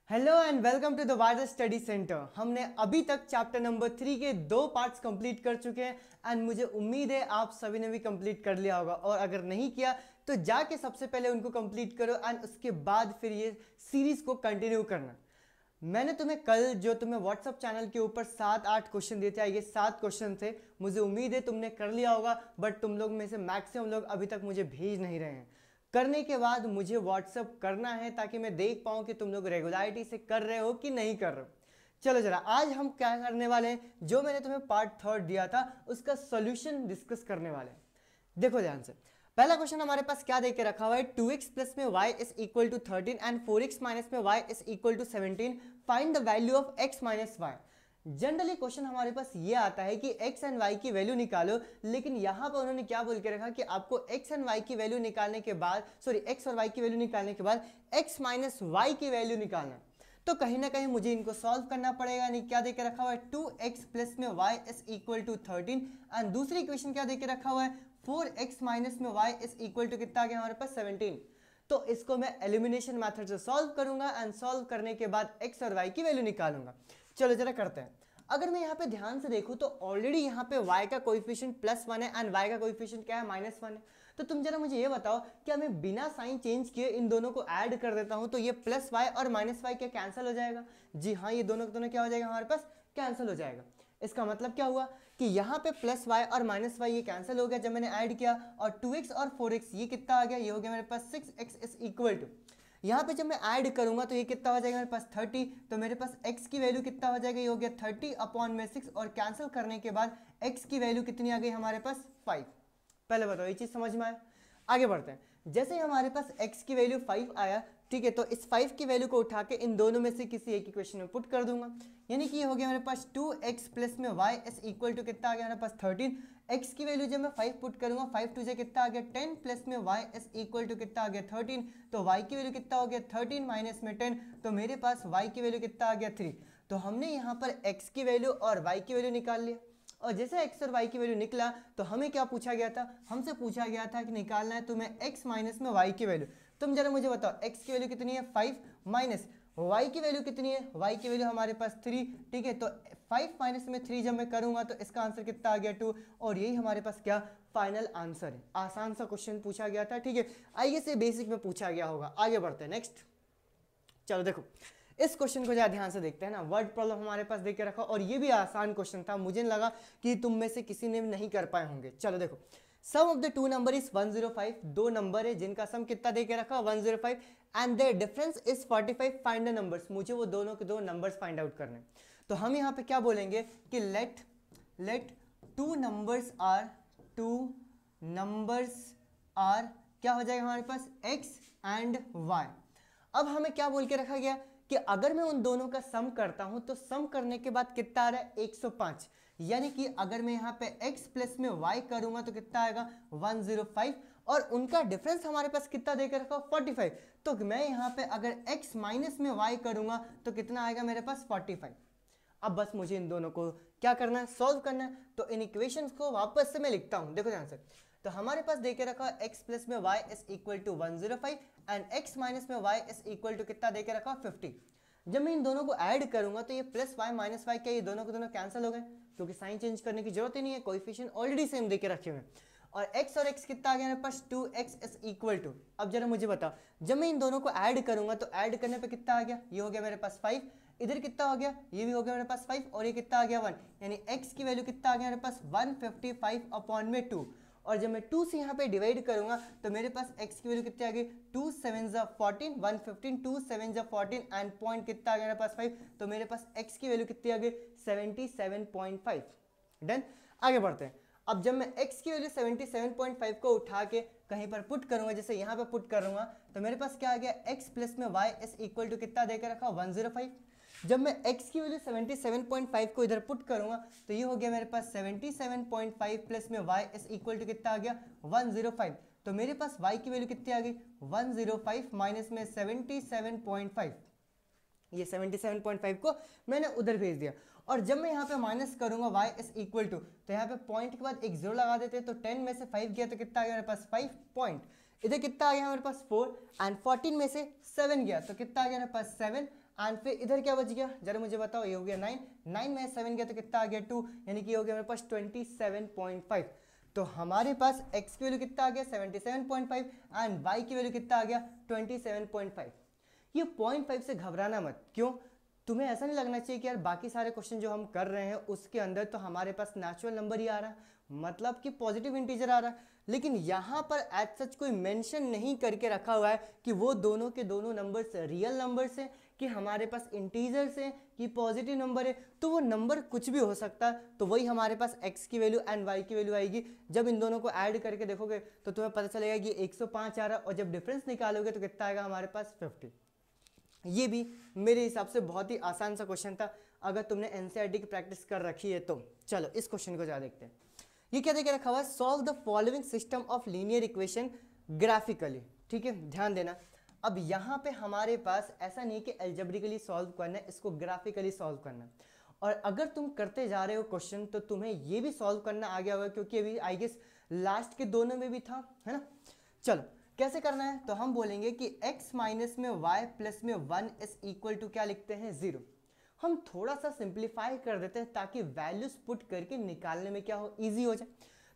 Hello and welcome to the water study centre. हमने अभी तक चैप्टर नंबर 3 के 2 पार्ट्स कंप्लीट कर चुके हैं एंड मुझे उम्मीद है आप सभी ने भी कंप्लीट कर लिया होगा, और अगर नहीं किया तो जाके सबसे पहले उनको कंप्लीट करो एंड उसके बाद फिर ये सीरीज को कंटिन्यू करना। मैंने तुम्हें कल जो तुम्हें व्हाट्सअप चैनल के ऊपर 7-8 क्वेश्चन दिए थे, ये 7 क्वेश्चन थे। मुझे उम्मीद है तुमने कर लिया होगा, बट तुम लोग में से मैक्सिमम लोग अभी तक मुझे भेज नहीं रहे हैं। करने के बाद मुझे व्हाट्सअप करना है ताकि मैं देख पाऊँ कि तुम लोग रेगुलरिटी से कर रहे हो कि नहीं कर रहे हो। चलो जरा, आज हम क्या करने वाले हैं, जो मैंने तुम्हें पार्ट 3 दिया था उसका सोल्यूशन डिस्कस करने वाले हैं। देखो ध्यान से, पहला क्वेश्चन हमारे पास क्या दे के रखा हुआ है, 2x प्लस में y is equal to 13 and 4x minus में y is equal to 17, find the value of x minus y। Generally question हमारे पास ये आता है कि x एंड y की वैल्यू निकालो, लेकिन यहां पर उन्होंने क्या बोल के रखा कि आपको x एंड y की वैल्यू निकालने के बाद, x और y की वैल्यू निकालने के बाद x माइनस y की वैल्यू निकालना। तो कहीं ना कहीं मुझे इनको सॉल्व करना पड़ेगा। यानी क्या देके रखा हुआ है, 2x प्लस में y is equal to 13 and दूसरी इक्वेशन क्या देके रखा हुआ है, 4x माइनस में y इज इक्वल टू कितना आ गया हमारे पास 17। तो इसको मैं एलिमिनेशन मेथड से सॉल्व करूंगा एंड सॉल्व करने के बाद x और y की वैल्यू निकालूंगा। चलो जरा करते हैं। अगर मैं यहाँ पे ध्यान से देखूं तो ऑलरेडी यहाँ पे y का कोएफिशिएंट +1 है एंड y का कोएफिशिएंट क्या है, -1 है। तो तुम जरा मुझे ये बताओ, क्या मैं बिना साइन चेंज किए इन दोनों को ऐड कर देता हूं तो ये +y और -y क्या कैंसिल हो जाएगा? जी हाँ, ये दोनों क्या हो जाएगा हमारे पास, कैंसिल हो जाएगा। इसका मतलब क्या हुआ कि यहाँ पे +y और -y ये कैंसिल हो गया जब मैंने ऐड किया, और 2x और 4x ये कितना आ गया, ये हो गया मेरे पास 6x इज इक्वल टू, यहाँ पे जब मैं ऐड करूंगा तो ये कितना हो जाएगा मेरे पास 30। तो मेरे पास x की वैल्यू कितना हो जाएगा, ये हो गया 30/6, और कैंसिल करने के बाद x की वैल्यू कितनी आ गई हमारे पास 5। पहले बताओ ये चीज समझ में आया? आगे बढ़ते हैं। जैसे ही हमारे पास x की वैल्यू 5 आया, ठीक है, तो इस 5 की वैल्यू को उठा के इन दोनों में से किसी एक इक्वेशन में पुट कर दूंगा। यानी कि ये हो गया मेरे पास 2x प्लस में y इज इक्वल टू कितना आ गया मेरे पास 13। x की वैल्यू जब मैं 5 पुट करूंगा, 5 2 से कितना आ गया 10 प्लस में y इज इक्वल टू कितना आ गया 13। तो y की वैल्यू कितना हो गया 13 माइनस में 10, तो मेरे पास y की वैल्यू कितना आ गया 3। तो हमने यहाँ पर x की वैल्यू और y की वैल्यू निकाल लिया, और जैसे x और y की वैल्यू निकला तो हमें क्या पूछा गया था, हमसे पूछा गया था कि निकालना है तुम्हें x माइनस में y की वैल्यू। तुम जरा मुझे बताओ x की वैल्यू कितनी है 5 माइनस y की वैल्यू कितनी है, y की वैल्यू हमारे पास 3, ठीक है। तो 5 माइनस में 3 जब मैं करूंगा तो इसका आंसर कितना आ गया 2, और यही हमारे पास क्या फाइनल आंसर है। आसान सा क्वेश्चन पूछा गया था, ठीक है, आइए से बेसिक में पूछा गया होगा। आगे बढ़ते हैं नेक्स्ट। चलो देखो, इस क्वेश्चन को जरा ध्यान से देखते हैं ना। वर्ड प्रॉब्लम हमारे पास देख के रखा, और ये भी आसान क्वेश्चन था, मुझे लगा कि तुम में से किसी ने नहीं कर पाए होंगे। चलो देखो, sum of the two number is 105। दो नंबर है जिनका सम कितना दे के रखा 105 and their difference is 45, find the numbers. मुझे वो दोनों के दो नंबर्स फाइंड आउट करने। तो हम यहाँ पे क्या बोलेंगे कि लेट टू नंबर्स आर क्या हो जाएगा हमारे पास x एंड y। अब हमें क्या बोल के रखा गया कि अगर मैं उन दोनों का सम करता हूं तो सम करने के बाद कितना आ रहा है 105। यानी कि अगर मैं यहां पे x प्लस में y करूंगा तो कितना आएगा 105, और उनका डिफरेंस हमारे पास कितना देकर रखा 45। तो मैं यहां पे अगर x माइनस में y करूंगा तो कितना आएगा मेरे पास 45। अब बस मुझे इन दोनों को क्या करना है, सॉल्व करना है। तो इन इक्वेशंस को वापस से मैं लिखता हूं, देखो ध्यान से। तो हमारे पास देके रखा x प्लस में y is equal to 105 and x minus में y इज इक्वल टू कितना देके रखा 50। जब मैं इन दोनों को ऐड करूंगा तो ये प्लस y माइनस y क्या ये दोनों के दोनों कैंसिल हो गए, क्योंकि साइन चेंज करने की जरूरत ही नहीं है, कोएफिशिएंट ऑलरेडी सेम देके रखे हुए हैं। और x कितना आ गया मेरे पास 2x इज इक्वल टू। अब जरा मुझे बताओ, जब मैं इन दोनों को ऐड करूंगा तो ऐड करने पे कितना आ गया, ये हो गया मेरे पास 5, इधर कितना हो गया, ये भी हो गया मेरे पास 5, और ये कितना आ गया 1। यानी x की वैल्यू कितना आ गया मेरे पास 155/2। और जब मैं 2 से यहाँ पे डिवाइड करूंगा तो मेरे पास x की वैल्यू कितनी आ गई 2 7 14, 115, 2 7 14 एंड पॉइंट कितना आ गया मेरे पास 5। तो मेरे पास x की वैल्यू कितनी आ गई 77.5। डन। आगे बढ़ते हैं। अब जब मैं x की वैल्यू 77.5 को उठा के कहीं पर पुट करूंगा, जैसे यहाँ पे पुट करूंगा, तो मेरे पास क्या आ गया x प्लस में y इज इक्वल टू कितना देकर रखा 105। जब मैं x की वैल्यू 77.5 को इधर पुट करूंगा तो ये हो गया मेरे पास 77.5 प्लस में y इज इक्वल टू कितना आ गया 105। तो मेरे पास y की वैल्यू कितनी आ गई 105 माइनस में 77.5, ये 77.5 को मैंने उधर भेज दिया। और जब मैं यहाँ पे माइनस करूंगा y इज इक्वल टू, तो यहाँ पे पॉइंट के बाद एक जीरो लगा देते हैं, तो 10 में से 5 गया तो कितना आ गया मेरे पास 5 पॉइंट। इधर कितना आ गया हमारे पास 4 एंड 14 में से 7 गया तो कितना आ गया हमारे पास 7 एंड फिर इधर क्या बच गया जरा मुझे बताओ, ये हो गया 9, 9 में 7 गया तो कितना आ गया 2, यानी कि ये हो गया हमारे पास 27.5। तो हमारे पास x की वैल्यू कितना आ गया 77.5 एंड y की वैल्यू कितना आ गया 27.5। ये 0.5 से घबराना मत, क्यों? तुम्हें ऐसा नहीं लगना चाहिए कि यार बाकी सारे क्वेश्चन जो हम कर रहे हैं उसके अंदर तो हमारे पास नेचुरल नंबर ही आ रहा है, मतलब कि पॉजिटिव इंटीजर आ रहा है, लेकिन यहाँ पर एज सच कोई मेंशन नहीं करके रखा हुआ है कि वो दोनों के दोनों नंबर्स रियल नंबर्स हैं, कि हमारे पास इंटीजर्स हैं, कि पॉजिटिव नंबर है। तो वो नंबर कुछ भी हो सकता है, तो वही हमारे पास x की वैल्यू एंड y की वैल्यू आएगी। जब इन दोनों को ऐड करके देखोगे तो तुम्हें पता चलेगा कि 105 आ रहा है, और जब डिफरेंस निकालोगे तो कितना आएगा हमारे पास 50। ये भी मेरे हिसाब से बहुत ही आसान सा क्वेश्चन था अगर तुमने एनसीईआरटी की प्रैक्टिस कर रखी है तो। चलो इस क्वेश्चन को जा देखते हैं। ये क्या देके रखा हुआ है, solve the following system of linear equation graphically. ठीक है, ध्यान देना। अब यहाँ पे हमारे पास ऐसा नहीं कि एल्जेब्रिकली सॉल्व करना है, इसको ग्राफिकली सॉल्व करना है। और अगर तुम करते जा रहे हो क्वेश्चन तो तुम्हें ये भी सॉल्व करना आ गया होगा, क्योंकि अभी आई गेस लास्ट के दोनों में भी था, है ना। चलो कैसे करना है, तो हम बोलेंगे कि x माइनस में y प्लस में 1 इज इक्वल टू क्या लिखते हैं 0। हम थोड़ा सा सिंप्लीफाई कर देते हैं ताकि वैल्यूज पुट करके निकालने में क्या हो, इजी हो जाए।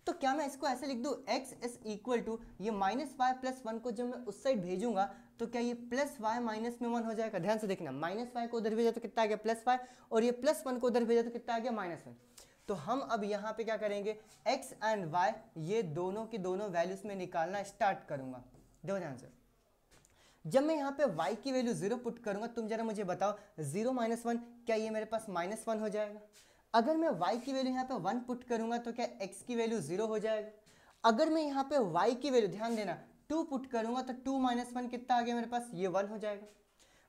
तो क्या मैं इसको ऐसे लिख दूं, x इज इक्वल टू ये माइनस वाई प्लस 1 को जब मैं उस साइड भेजूंगा तो क्या ये प्लस वाई माइनस में 1 हो जाएगा। ध्यान से देखना, माइनस वाई को उधर भेजा तो कितना आ गया प्लस वाई, और ये प्लस 1 को उधर भेजा तो कितना आ गया माइनस 1। तो हम अब यहाँ पे क्या करेंगे, x एंड y ये दोनों की दोनों वैल्यूज में निकालना स्टार्ट करूंगा। देखो ध्यान से, जब मैं यहाँ पे y की वैल्यू 0 पुट करूंगा, तुम जरा मुझे बताओ 0 माइनस 1 क्या ये मेरे पास माइनस 1 हो जाएगा। अगर मैं y की वैल्यू यहाँ पे 1 पुट करूंगा तो क्या x की वैल्यू 0 हो जाएगा। अगर मैं यहाँ पे y की वैल्यू, ध्यान देना, 2 पुट करूंगा तो 2 माइनस 1 कितना आ गया मेरे पास, ये 1 हो जाएगा।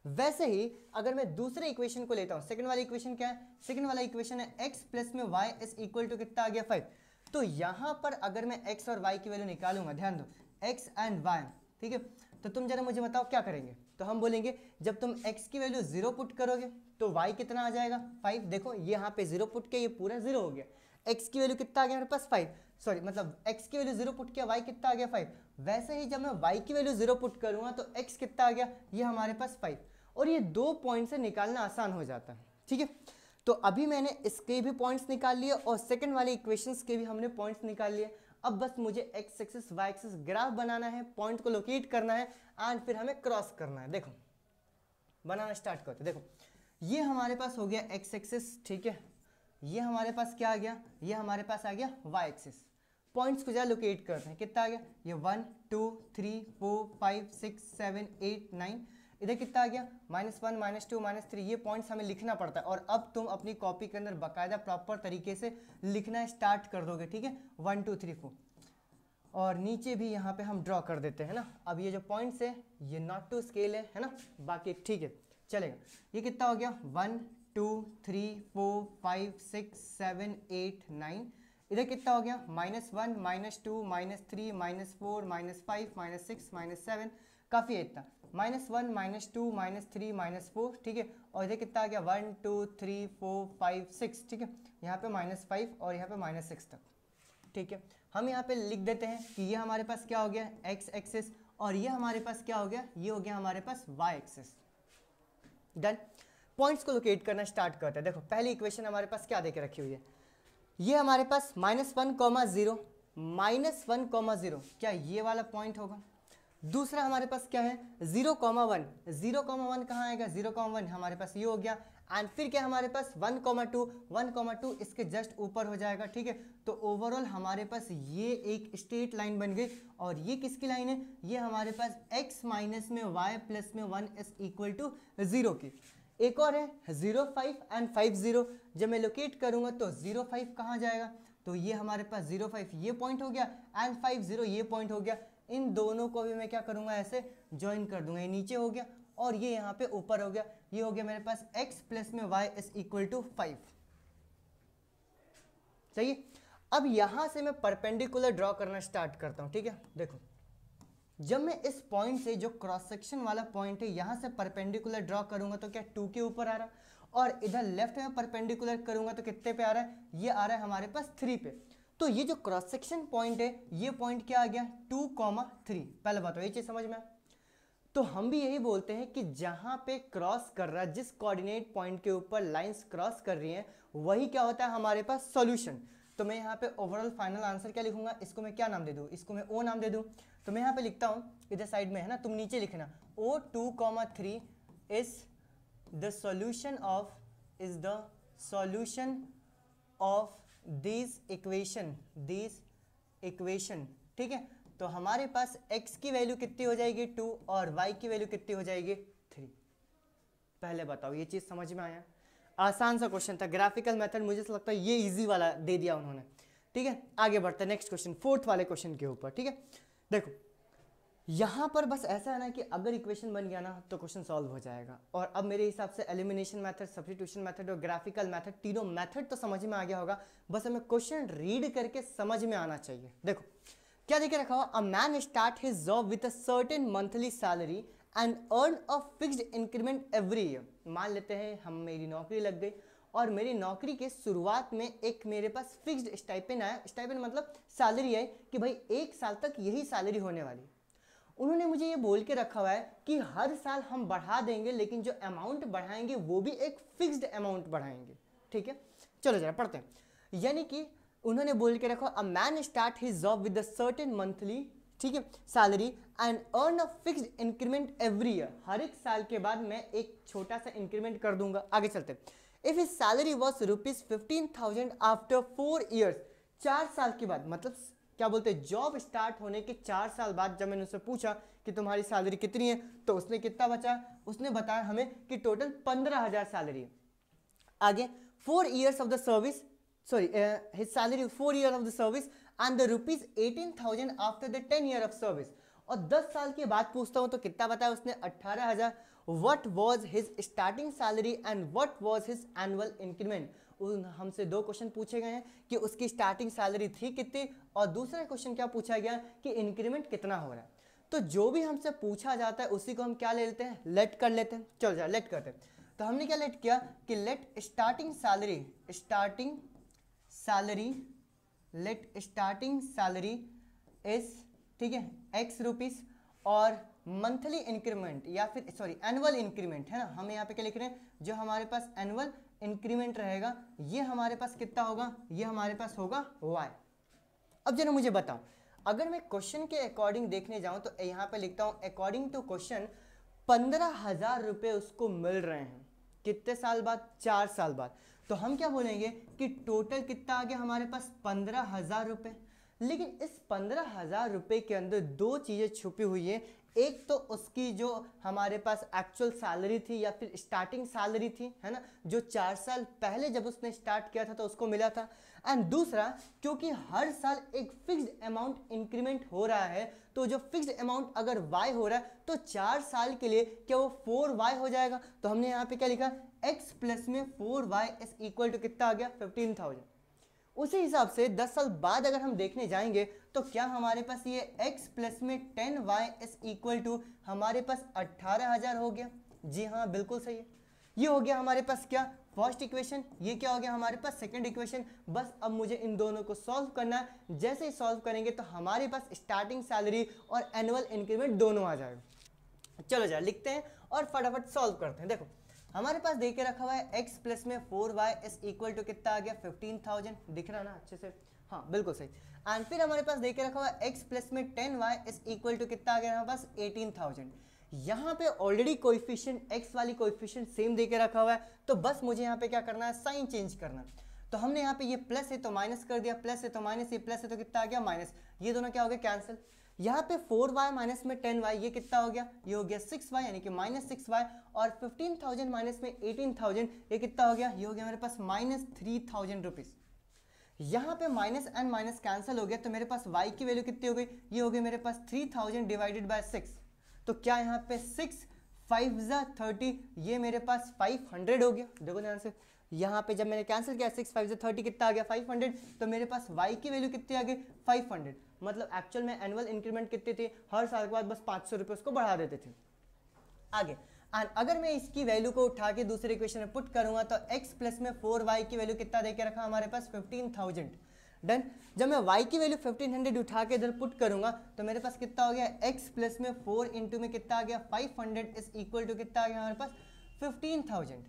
वैसे ही अगर मैं दूसरे इक्वेशन को लेता हूँ, सेकंड वाला इक्वेशन क्या है, सेकंड वाला इक्वेशन है x प्लस में y इज इक्वल टू कितना आ गया 5। तो यहाँ पर अगर मैं x और y की वैल्यू निकालूंगा, ध्यान दो x एंड y, ठीक है, तो तुम जरा मुझे बताओ क्या करेंगे। तो हम बोलेंगे जब तुम x की वैल्यू 0 पुट करोगे तो y कितना आ जाएगा 5। देखो ये यहाँ पे 0 पुट किया, ये पूरा 0 हो गया। x की वैल्यू कितना आ गया मेरे पास 5, सॉरी मतलब x की वैल्यू 0 पुट किया, y कितना आ गया 5। वैसे ही जब मैं y की वैल्यू 0 पुट करूंगा तो x कितना आ गया, ये हमारे पास 5। और ये 2 पॉइंट से निकालना आसान हो जाता है। ठीक है, तो अभी मैंने इसके भी पॉइंट्स निकाल लिए और सेकंड वाले इक्वेशंस के भी हमने पॉइंट्स निकाल लिए। अब बस मुझे x axis y axis graph बनाना है, पॉइंट को लोकेट करना है एंड फिर हमें क्रॉस करना है। देखो बनाना स्टार्ट करते। देखो ये हमारे पास हो गया x एक्सिस, ठीक है, ये हमारे पास क्या आ गया, ये हमारे पास आ गया y एक्सिस। पॉइंट्स को जरा लोकेट करते हैं, कितना आ गया, ये 1 2 3 4 5 6 7 8 9, इधर कितना आ गया -1 -2 -3। ये पॉइंट्स हमें लिखना पड़ता है और अब तुम अपनी कॉपी के अंदर बाकायदा प्रॉपर तरीके से लिखना स्टार्ट कर दोगे। ठीक है, 1 2 3 4, और नीचे भी यहाँ पे हम ड्रॉ कर देते हैं ना। अब ये जो पॉइंट्स है ये नॉट टू स्केल है ना, बाकी ठीक है चलेगा। ये कितना हो गया 1 2 3 4 5 6 7 8 9, इधर कितना हो गया -1 -2 -3 -4 -5 -6 -7, काफ़ी है इतना, -1 -2 -3 -4, ठीक है। और इधर कितना आ गया 1 2 3 4 5 6, ठीक है, यहाँ पे -5 और यहाँ पे -6 तक। ठीक है, हम यहाँ पे लिख देते हैं कि ये हमारे पास क्या हो गया x एक्सिस और ये हमारे पास क्या हो गया, ये हो गया हमारे पास y एक्सिस। डन, पॉइंट्स को लोकेट करना स्टार्ट करते हैं। देखो पहली इक्वेशन हमारे पास क्या देके रखी हुई है, ये हमारे पास -1, 0 -1, 0, क्या ये वाला पॉइंट होगा। दूसरा हमारे पास क्या है 0, 1, 0, 1 कहाँ आएगा, 0, 1 हमारे पास ये हो गया। एंड फिर क्या हमारे पास 1, 2 इसके जस्ट ऊपर हो जाएगा। ठीक है, तो ओवरऑल हमारे पास ये एक स्ट्रेट लाइन बन गई। और ये किसकी लाइन है, ये हमारे पास x माइनस में y प्लस में 1 इज इक्वल टू 0 की। एक और है 0, 5 एंड 5, 0। जब मैं लोकेट करूंगा तो 0, 5 कहाँ जाएगा, तो ये हमारे पास 0, 5 ये पॉइंट हो गया एंड 5, 0 ये पॉइंट हो गया। इन दोनों को भी मैं क्या करूंगा, ऐसे ज्वाइन कर दूंगा। ये नीचे हो गया और ये यहाँ पे ऊपर हो गया। ये हो गया मेरे पास x प्लस में y इज इक्वल टू 5। चाहिए, अब यहां से मैं परपेंडिकुलर ड्रॉ करना स्टार्ट करता हूं। ठीक है, देखो जब मैं इस पॉइंट से जो क्रॉस सेक्शन वाला पॉइंट है यहां से परपेंडिकुलर ड्रॉ करूंगा तो क्या 2 के ऊपर आ रहा है, और इधर लेफ्ट में परपेंडिकुलर करूंगा तो कितने पे आ रहा है, ये आ रहा है हमारे पास 3 पे। तो ये जो क्रॉस सेक्शन पॉइंट है, ये पॉइंट क्या आ गया 2,3। पहले बताओ ये चीज समझ में। तो हम भी यही बोलते हैं कि जहां पे क्रॉस कर रहा है, जिस कोऑर्डिनेट पॉइंट के ऊपर लाइंस क्रॉस कर रही हैं, वही क्या होता है हमारे पास सॉल्यूशन। तो मैं यहाँ पे ओवरऑल फाइनल आंसर क्या लिखूंगा, इसको मैं क्या नाम दे दूँ, इसको मैं ओ नाम दे दूँ। तो मैं यहाँ पे लिखता हूँ, इधर साइड में है ना, तुम नीचे लिखना O 2,3 is the solution of this equation. ठीक है, तो हमारे पास x की वैल्यू कितनी हो जाएगी 2 और y की वैल्यू कितनी हो जाएगी 3। पहले बताओ ये चीज समझ में आया? आसान सा क्वेश्चन था, ग्राफिकल मेथड मुझे लगता है ये इजी वाला दे दिया उन्होंने। ठीक है, आगे बढ़ते हैं नेक्स्ट क्वेश्चन, फोर्थ वाले क्वेश्चन के ऊपर। ठीक है, देखो यहां पर बस ऐसा है ना कि अगर इक्वेशन बन गया ना तो क्वेश्चन सॉल्व हो जाएगा। और अब मेरे हिसाब से एलिमिनेशन मेथड, सब्स्टिट्यूशन मेथड और ग्राफिकल मेथड, तीनों मेथड तो समझ में आ गया होगा, बस हमें क्वेश्चन रीड करके समझ में आना चाहिए। देखो क्या देखे रखा हुआ, अ man start his job with a certain monthly salary and earn a fixed increment every year. मान लेते हैं मेरी नौकरी लग गई और मेरी नौकरी के शुरुआत में एक मेरे पास फिक्स्ड स्टाइपेंड आया। स्टाइपेंड मतलब सैलरी है कि भाई 1 साल तक यही सैलरी होने वाली। उन्होंने मुझे ये बोल के रखा हुआ है कि हर साल हम बढ़ा देंगे, लेकिन जो अमाउंट बढ़ाएंगे वो भी एक फिक्स्ड अमाउंट बढ़ाएंगे। ठीक है, चलो जरा पढ़ते हैं। यानी कि उन्होंने बोल के रखा, a man start his job with a certain monthly, ठीक है, salary and earn a fixed increment every year. हर एक साल के बाद मैं एक छोटा सा इंक्रीमेंट कर दूंगा। आगे चलते, if his salary was ₹15,000 after 4 years. 4 साल के बाद, मतलब क्या बोलते हैं, जॉब स्टार्ट होने के 4 साल बाद जब मैंने उससे पूछा कि तुम्हारी सैलरी कितनी है, तो उसने कितना बचा, उसने बताया हमें कि टोटल 15,000 सैलरी है। आगे 4 years of the service, sorry, his salary 4 years of the service and the ₹18,000 after the 10 year of service। और 10 साल के बाद पूछता हूं तो कितना बताया उसने, 18,000। What was his starting salary and what was his annual increment? हमसे 2 क्वेश्चन पूछे गए हैं कि उसकी स्टार्टिंग सैलरी थी कितनी, और दूसरा क्वेश्चन क्या पूछा गया कि इंक्रीमेंट कितना हो रहा है। तो जो भी हमसे पूछा जाता है उसी को हम क्या ले लेते हैं, लेट कर लेते हैं। चलो जा लेट करते हैं। तो हमने क्या लेट किया कि लेट स्टार्टिंग सैलरी इज, ठीक है, x रुपीस, और मंथली इंक्रीमेंट या फिर सॉरी एनुअल इंक्रीमेंट है ना, हम यहाँ पे क्या लिख रहे हैं, जो हमारे पास एनुअल इंक्रीमेंट रहेगा ये हमारे पास कितना होगा, ये हमारे पास होगा y। अब जरा मुझे बताओ, अगर मैं क्वेश्चन के अकॉर्डिंग देखने जाऊं तो यहाँ पे लिखता हूं अकॉर्डिंग टू क्वेश्चन 15,000 रुपए उसको मिल रहे हैं। कितने साल बाद, 4 साल बाद। तो हम क्या बोलेंगे कि टोटल कितना आ गया हमारे पास, 15,000 रुपए। लेकिन इस 15,000 रुपए के अंदर 2 चीजें छुपी हुई है। एक तो उसकी जो हमारे पास एक्चुअल सैलरी थी या फिर स्टार्टिंग सैलरी थी, है ना, जो 4 साल पहले जब उसने स्टार्ट किया था तो उसको मिला था। एंड दूसरा, क्योंकि हर साल एक फिक्स्ड अमाउंट इंक्रीमेंट हो रहा है, तो जो फिक्स्ड अमाउंट अगर y हो रहा है तो 4 साल के लिए क्या वो 4y हो जाएगा। तो हमने यहाँ पे क्या लिखा, x प्लस में 4y इज इक्वल टू कितना आ गया, 15,000। उसी हिसाब से 10 साल बाद अगर हम देखने जाएंगे तो क्या हमारे पास ये x प्लस में 10y इज इक्वल टू हमारे पास 18,000 हो गया। जी हाँ, बिल्कुल सही है। ये हो गया हमारे पास क्या, फर्स्ट इक्वेशन। ये क्या हो गया हमारे पास, सेकंड इक्वेशन। बस अब मुझे इन दोनों को सॉल्व करना है। जैसे ही सॉल्व करेंगे तो हमारे पास स्टार्टिंग सैलरी और एनुअल इंक्रीमेंट दोनों आ जाएगा। चलो जरा लिखते हैं और फटाफट सॉल्व करते हैं। देखो हमारे पास दे के रखा हुआ है x प्लस में 4y इज इक्वल टू कितना आ गया, 15,000। दिख रहा ना अच्छे से, हाँ बिल्कुल सही। एंड फिर हमारे पास दे के रखा हुआ है x प्लस में 10y इज इक्वल टू कितना आ गया हमारे पास, 18,000। यहाँ पे ऑलरेडी कोएफिशिएंट x वाली कोएफिशिएंट सेम दे के रखा हुआ है, तो बस मुझे यहाँ पे क्या करना है, साइन चेंज करना है। तो हमने यहाँ पे ये प्लस है तो माइनस कर दिया, प्लस है तो माइनस, ये प्लस है तो कितना आ गया माइनस। ये दोनों क्या हो गया, कैंसिल। यहाँ पे 4y माइनस में 10y, ये कितना हो गया, ये हो गया 6y, यानी कि माइनस 6y। और 15,000 माइनस में 18,000, ये कितना हो गया, ये हो गया मेरे पास माइनस 3,000 रुपीज। यहाँ पे माइनस एंड माइनस कैंसिल हो गया, तो मेरे पास y की वैल्यू कितनी हो गई, ये हो गई मेरे पास 3,000 डिवाइडेड बाय 6। तो क्या यहाँ पे 6 5 30, ये मेरे पास 500 हो गया। देखो ध्यान से, यहाँ पे जब मैंने कैंसिल किया 6 5 30 कितना आ गया, 500। तो मेरे पास y की वैल्यू कितनी आ गई, 500। मतलब एक्चुअल में एनुअल इंक्रीमेंट कितनी थी, हर साल के बाद बस 500 रुपये उसको बढ़ा देते थे। आगे एंड अगर मैं इसकी वैल्यू को उठा के दूसरे इक्वेशन में पुट करूंगा तो x प्लस में 4y की वैल्यू कितना देके रखा हमारे पास, 15,000 डन। जब मैं y की वैल्यू 1500 उठा के इधर पुट करूंगा तो मेरे पास कितना हो गया, x प्लस में 4 इंटू में कितना आ गया 500 इज इक्वल टू कितना आ गया हमारे पास 15,000।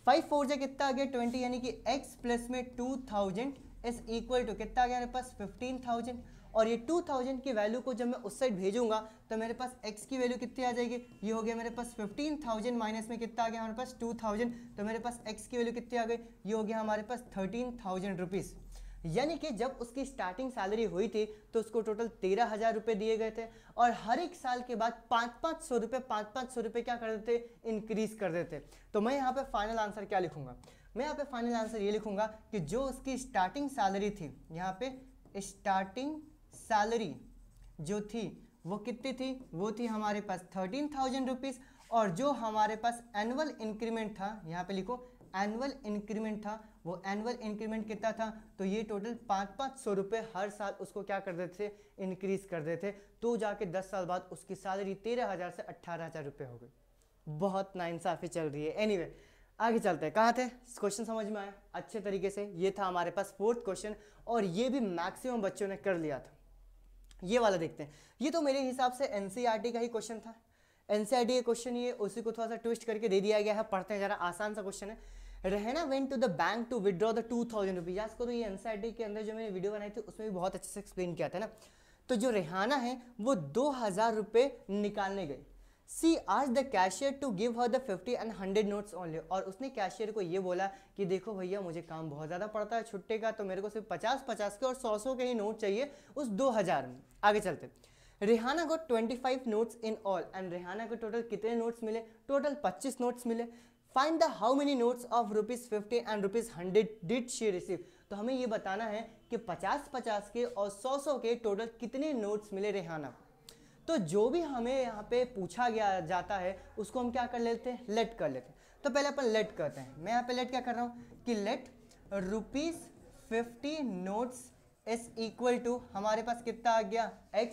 5 4 से कितना आ गया 20, यानी कि x प्लस में 2000 इज इक्वल टू कितना आ गया मेरे पास 15,000। और ये 2000 की वैल्यू को जब मैं उस साइड भेजूंगा तो मेरे पास x की वैल्यू कितनी आ जाएगी, ये हो गया मेरे पास 15,000 माइनस में कितना आ गया हमारे पास 2000, तो मेरे पास x की वैल्यू कितनी आ गई, ये हो गया हमारे पास 13,000 रुपीज़। यानी कि जब उसकी स्टार्टिंग सैलरी हुई थी तो उसको टोटल 13,000 रुपये दिए गए थे और हर एक साल के बाद 500 रुपये क्या कर देते, इंक्रीज कर देते। तो मैं यहाँ पे फाइनल आंसर क्या लिखूंगा, मैं यहाँ पे फाइनल आंसर ये लिखूंगा कि जो उसकी स्टार्टिंग सैलरी थी, यहाँ पे स्टार्टिंग सैलरी जो थी वो कितनी थी, वो थी हमारे पास 13,000 रुपीज़। और जो हमारे पास एनुअल इंक्रीमेंट था, यहाँ पे लिखो एनुअल इंक्रीमेंट था, वो एनुअल इंक्रीमेंट कितना था, तो ये टोटल 500 रुपये हर साल उसको क्या कर देते थे, इंक्रीज कर देते। तो जाके 10 साल बाद उसकी सैलरी 13,000 से 18,000 रुपये हो गई। बहुत नाइंसाफ़ी चल रही है। एनीवे आगे चलते हैं, कहाँ थे, क्वेश्चन समझ में आया अच्छे तरीके से। ये था हमारे पास 4th क्वेश्चन और ये भी मैक्सिमम बच्चों ने कर लिया था। ये वाला देखते हैं, ये तो मेरे हिसाब से एनसीईआरटी का ही क्वेश्चन था। एनसीईआरटी का क्वेश्चन ये उसी को थोड़ा सा ट्विस्ट करके दे दिया गया है, पढ़ते हैं जरा, आसान सा क्वेश्चन है। Rehna went to the bank to withdraw the 2,000 rupees. याद करो ये एनसीईआरटी के अंदर जो मैंने वीडियो बनाई थी उसमें भी बहुत अच्छे से एक्सप्लेन किया था ना। तो जो रेहाना है वो 2,000 रुपये निकालने गई। सी आज the cashier to give her the 50 and 100 notes only. और उसने कैशियर को ये बोला कि देखो भैया मुझे काम बहुत ज़्यादा पड़ता है छुट्टे का, तो मेरे को सिर्फ 50-50 के और 100 के ही नोट चाहिए उस 2,000 में। आगे चलते, रेहाना को 25 notes in all and Rehana को टोटल कितने नोट्स मिले, टोटल 25 नोट्स मिले। Find the how many notes of ₹50 and ₹100 did she receive. तो हमें ये बताना है कि 50-50 के और 100 के टोटल कितने नोट्स मिले रेहाना को। तो जो भी हमें यहाँ पे पूछा गया जाता है उसको हम क्या कर लेते हैं, लेट कर लेते हैं। तो पहले अपन लेट करते हैं। मैं यहाँ पे लेट क्या कर रहा हूँ कि let ₹50 notes is equal to हमारे पास कितना आ गया x,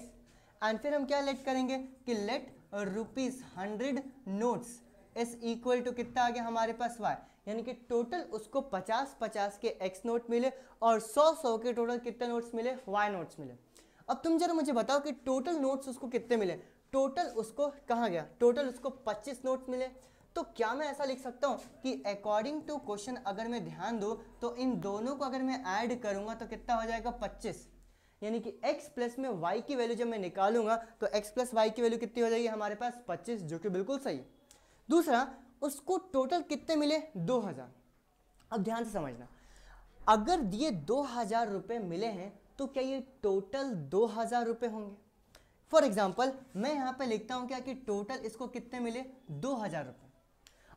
एंड फिर हम क्या लेट करेंगे कि let ₹100 notes is equal to कितना आ गया हमारे पास y, यानी कि टोटल उसको 50-50 के x नोट मिले और 100 के टोटल कितने नोट्स मिले, y नोट्स मिले। अब तुम जरा मुझे बताओ कि टोटल नोट्स उसको कितने मिले, टोटल उसको कहाँ गया, टोटल उसको 25 नोट्स मिले। तो क्या मैं ऐसा लिख सकता हूँ कि अकॉर्डिंग टू क्वेश्चन अगर मैं ध्यान दूँ तो इन दोनों को अगर मैं ऐड करूँगा तो कितना हो जाएगा 25, यानी कि x प्लस में y की वैल्यू जब मैं निकालूंगा तो x प्लस y की वैल्यू कितनी हो जाएगी हमारे पास 25, जो कि बिल्कुल सही। दूसरा, उसको टोटल कितने मिले 2,000। अब ध्यान से समझना, अगर ये 2,000 रुपये मिले हैं तो क्या ये टोटल 2,000 रुपये होंगे। फॉर एग्जाम्पल मैं यहाँ पे लिखता हूँ क्या कि टोटल इसको कितने मिले 2,000 रुपये।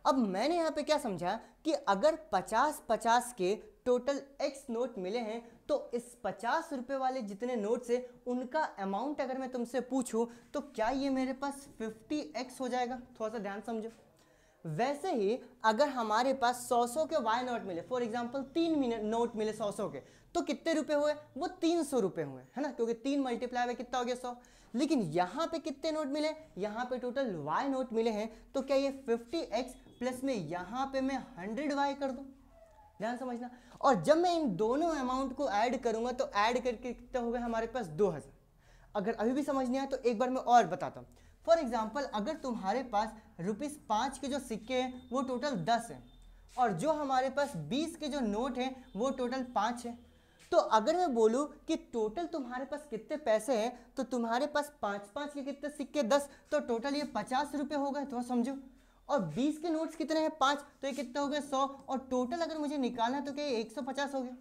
अब मैंने यहाँ पे क्या समझा कि अगर 50-50 के टोटल x नोट मिले हैं तो इस 50 रुपये वाले जितने नोट्स है उनका अमाउंट अगर मैं तुमसे पूछूं तो क्या ये मेरे पास 50x हो जाएगा। थोड़ा सा ध्यान समझो। वैसे ही अगर हमारे पास 100 के y नोट मिले, फॉर एग्जांपल 3 नोट मिले 100 के, तो कितने रुपए हुए, वो 300 रुपये हुए, है ना, क्योंकि 3 मल्टीप्लाई में कितना हो गया 100। लेकिन यहाँ पे कितने नोट मिले, यहाँ पे टोटल y नोट मिले हैं, तो क्या ये 50x प्लस में यहाँ पे मैं 100y कर दूँ। ध्यान समझना। और जब मैं इन दोनों अमाउंट को ऐड करूंगा तो ऐड करके कितना हो गया हमारे पास 2,000। अगर अभी भी समझ नहीं आया तो एक बार मैं और बताता हूँ। फॉर एग्जाम्पल अगर तुम्हारे पास ₹5 के जो सिक्के हैं वो टोटल 10 है और जो हमारे पास 20 के जो नोट हैं वो टोटल 5 है, तो अगर मैं बोलूँ कि टोटल तुम्हारे पास कितने पैसे हैं तो तुम्हारे पास 5-5 के कितने सिक्के 10, तो टोटल ये 50 रुपये हो गए। तो समझो। और 20 के नोट्स कितने हैं 5, तो ये कितना हो गया 100, और टोटल अगर मुझे निकालना है तो क्या 150 हो गया।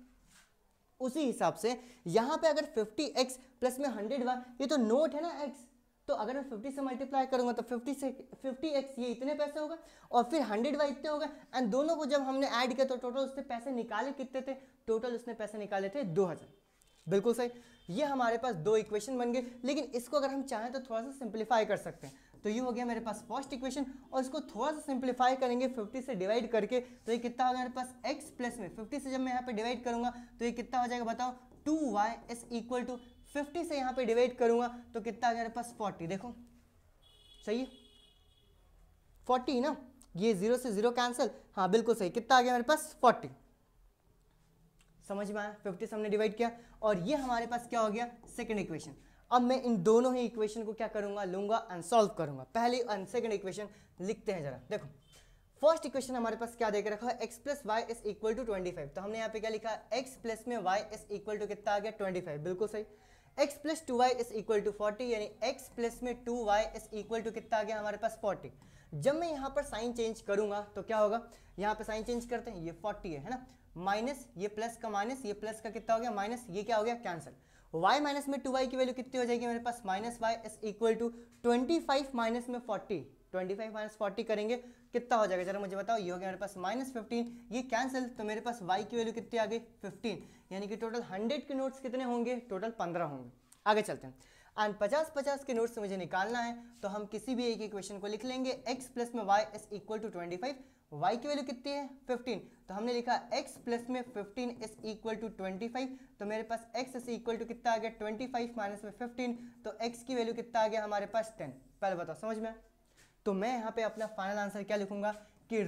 उसी हिसाब से यहाँ पे अगर 50x प्लस में 100y, ये तो नोट है ना x, तो अगर मैं 50 से मल्टीप्लाई करूंगा तो 50x ये इतने पैसे होगा और फिर 100y इतने होगा, एंड दोनों को जब हमने ऐड किया तो टोटल उसने पैसे निकाले कितने थे, टोटल उसने पैसे निकाले थे 2,000। बिल्कुल सही। ये हमारे पास 2 इक्वेशन बन गए, लेकिन इसको अगर हम चाहें तो थोड़ा सा सिंप्लीफाई कर सकते हैं। तो ये हो गया मेरे पास फर्स्ट इक्वेशन, और इसको थोड़ा सा सिंप्लीफाई करेंगे 50 से डिवाइड करके, तो ये कितना हो गया मेरे पास x प्लस में 50 से जब मैं यहाँ पे डिवाइड करूंगा तो ये कितना हो जाएगा बताओ, 2y इज इक्वल टू 50 से यहाँ पे डिवाइड करूंगा तो कितना आ गया मेरे पास 40। देखो सही है 40 ना, ये 0 से 0 कैंसिल, हाँ बिल्कुल सही। कितना आ गया मेरे पास 40। समझ में आया? 50 से हमने डिवाइड किया और ये हमारे पास क्या हो गया, सेकंड इक्वेशन। अब मैं इन दोनों ही इक्वेशन को क्या करूंगा, लूंगा एंड सॉल्व करूंगा। पहली एंड सेकंड इक्वेशन लिखते हैं जरा। देखो फर्स्ट इक्वेशन हमारे पास क्या देकर रखा है, x plus y is equal to 25। तो हमने यहाँ पे क्या लिखा, x प्लस में y इज इक्वल टू कितना आ गया 25, बिल्कुल सही। x plus 2y is equal to 40, यानी x प्लस में 2y इज इक्वल टू कितना आ गया हमारे पास 40। जब मैं यहाँ पर साइन चेंज करूंगा तो क्या होगा, यहाँ पे साइन चेंज करते हैं, ये 40 है ना, माइनस ये प्लस का माइनस, ये प्लस का कितना हो गया माइनस, ये क्या हो गया कैंसिल। y माइनस में 2y की वैल्यू कितनी हो जाएगी मेरे पास, minus y is equal to 25 minus में 40, 25 माइनस 40 करेंगे कितना हो जाएगा जरा मुझे बताओ, ये हो गया मेरे पास माइनस 15, ये कैंसिल, तो मेरे पास y की वैल्यू कितनी आ गई 15, यानी कि टोटल 100 के नोट्स कितने होंगे, टोटल 15 होंगे। आगे चलते हैं एंड 50-50 के नोट्स मुझे निकालना है, तो हम किसी भी एक इक्वेशन को लिख लेंगे। x प्लस में y is equal to 25, y की वैल्यू कितनी है 15, तो हमने लिखा x प्लस में 15 इज इक्वल टू 25, तो मेरे पास x इज इक्वल टू कितना आ गया 25 माइनस में 15, तो x की वैल्यू कितना आ गया हमारे पास 10। पहले बताओ समझ में। तो मैं यहाँ पे अपना फाइनल आंसर क्या लिखूंगा कि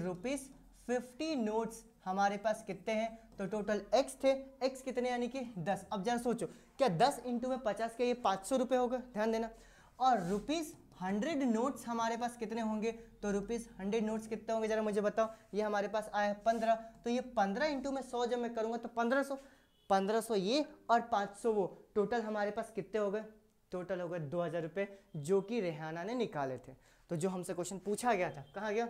₹50 नोट्स हमारे पास कितने हैं, तो टोटल x थे, x कितने यानी कि 10। अब जरा सोचो क्या 10 इंटू में 50 के ये 500 रुपये हो गए, ध्यान देना। और ₹100 नोट्स हमारे पास कितने होंगे, तो ₹100 नोट्स कितने होंगे जरा मुझे बताओ। ये हमारे पास आया 15, तो ये 15 इंटू में 100 जब मैं करूँगा तो 1500 ये और 500 वो, टोटल हमारे पास कितने हो गए, टोटल हो गए 2000 रुपये, जो कि रेहाना ने निकाले थे। तो जो हमसे क्वेश्चन पूछा गया था, कहाँ गया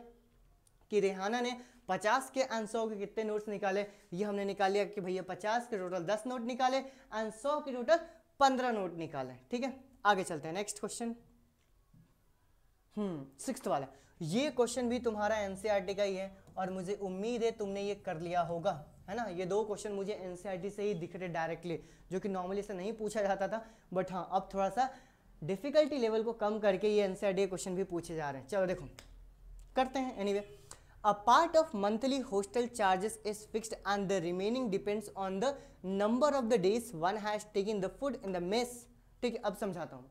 कि रेहाना ने 50 के एंड 100 के कितने नोट्स निकाले, ये हमने निकाल लिया कि भैया 50 के टोटल 10 नोट निकाले एंड 100 के टोटल 15 नोट निकाले। ठीक है, आगे चलते हैं नेक्स्ट क्वेश्चन। 6th वाला, ये क्वेश्चन भी तुम्हारा एनसीईआरटी का ही है और मुझे उम्मीद है तुमने ये कर लिया होगा, है ना। ये दो क्वेश्चन मुझे एनसीईआरटी से ही दिख रहे डायरेक्टली, जो कि नॉर्मली से नहीं पूछा जाता था, बट हाँ अब थोड़ा सा डिफिकल्टी लेवल को कम करके ये एनसीईआरटी क्वेश्चन भी पूछे जा रहे हैं। चलो देखो करते हैं। Anyway, a part of monthly hostel charges is fixed and the remaining depends on the number of the days one has taken the food in the mess। ठीक है, अब समझाता हूँ।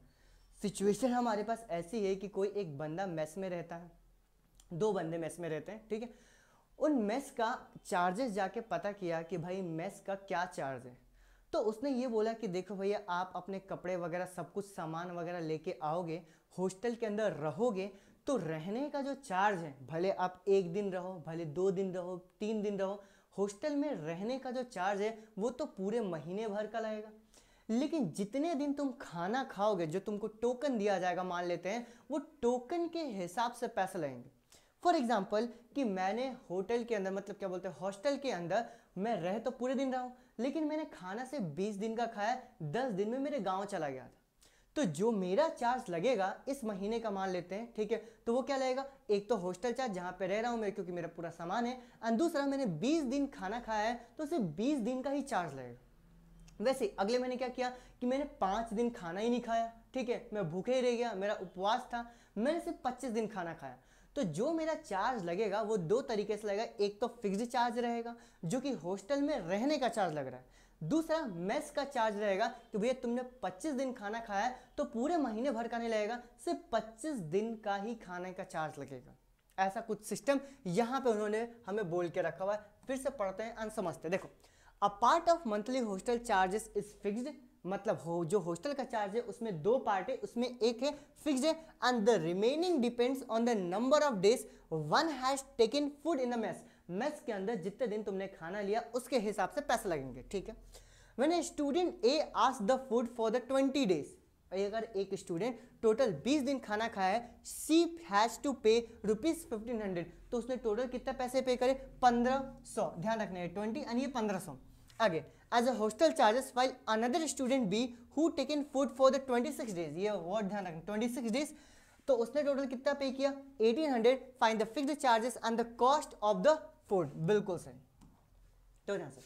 सिचुएशन हमारे पास ऐसी है कि कोई एक बंदा मेस में रहता है, दो बंदे मेस में रहते हैं, ठीक है। उन मेस का चार्जेस जाके पता किया कि भाई मेस का क्या चार्ज है, तो उसने ये बोला कि देखो भैया आप अपने कपड़े वगैरह सब कुछ सामान वगैरह लेके आओगे, हॉस्टल के अंदर रहोगे, तो रहने का जो चार्ज है, भले आप 1 दिन रहो, भले 2 दिन रहो, 3 दिन रहो, हॉस्टल में रहने का जो चार्ज है वो तो पूरे महीने भर का लगेगा। लेकिन जितने दिन तुम खाना खाओगे, जो तुमको टोकन दिया जाएगा मान लेते हैं, वो टोकन के हिसाब से पैसे लगेंगे। फॉर एग्जाम्पल कि मैंने होटल के अंदर, मतलब क्या बोलते हैं हॉस्टल के अंदर मैं रह तो पूरे दिन रहा हूँ, लेकिन मैंने खाना से 20 दिन का खाया, 10 दिन में मेरे गाँव चला गया था, तो जो मेरा चार्ज लगेगा इस महीने का मान लेते हैं, ठीक है, तो वो क्या लगेगा, एक तो हॉस्टल चार्ज जहाँ पे रह रहा हूँ मैं, क्योंकि मेरा पूरा सामान है, और दूसरा मैंने 20 दिन खाना खाया है तो सिर्फ 20 दिन का ही चार्ज लगेगा। वैसे अगले महीने क्या किया कि मैंने 5 दिन खाना ही नहीं खाया, ठीक है, मैं भूखे ही रह गया, मेरा उपवास था, मैंने सिर्फ 25 दिन खाना खाया, तो जो मेरा चार्ज लगेगा वो 2 तरीके से लगेगा। एक तो फिक्स्ड चार्ज रहेगा जो कि हॉस्टल में रहने का चार्ज लग रहा है, दूसरा मेस का चार्ज रहेगा कि भैया तुमने 25 दिन खाना खाया है तो पूरे महीने भर का नहीं लगेगा, सिर्फ 25 दिन का ही खाने का चार्ज लगेगा। ऐसा कुछ सिस्टम यहाँ पे उन्होंने हमें बोल के रखा हुआ है। फिर से पढ़ते हैं और समझते हैं। देखो, a part of monthly hostel charges is fixed, मतलब जो हॉस्टल का चार्ज है उसमें 2 पार्ट है, उसमें एक है फिक्स्ड है and the remaining depends on the number of days one has taken food in the mess. Mess के अंदर जितने दिन तुमने खाना लिया उसके हिसाब से पैसे लगेंगे, ठीक है। When a student A asked the food for the 20 days, अगर एक स्टूडेंट टोटल 20 दिन खाना खाया है, शी हैज टू पे ₹1500, तो उसने टोटल कितना पैसे पे करे 1500, ध्यान रखना है 20 और ये 1500। आगे, as a hostel charges while another student be who taken food for the 26 days, ये वर्ड ध्यान रखना 26 डेज, तो उसने टोटल कितना पे किया 1800। Find the fixed charges and the cost of the food, बिल्कुल सही। तो ध्यान से,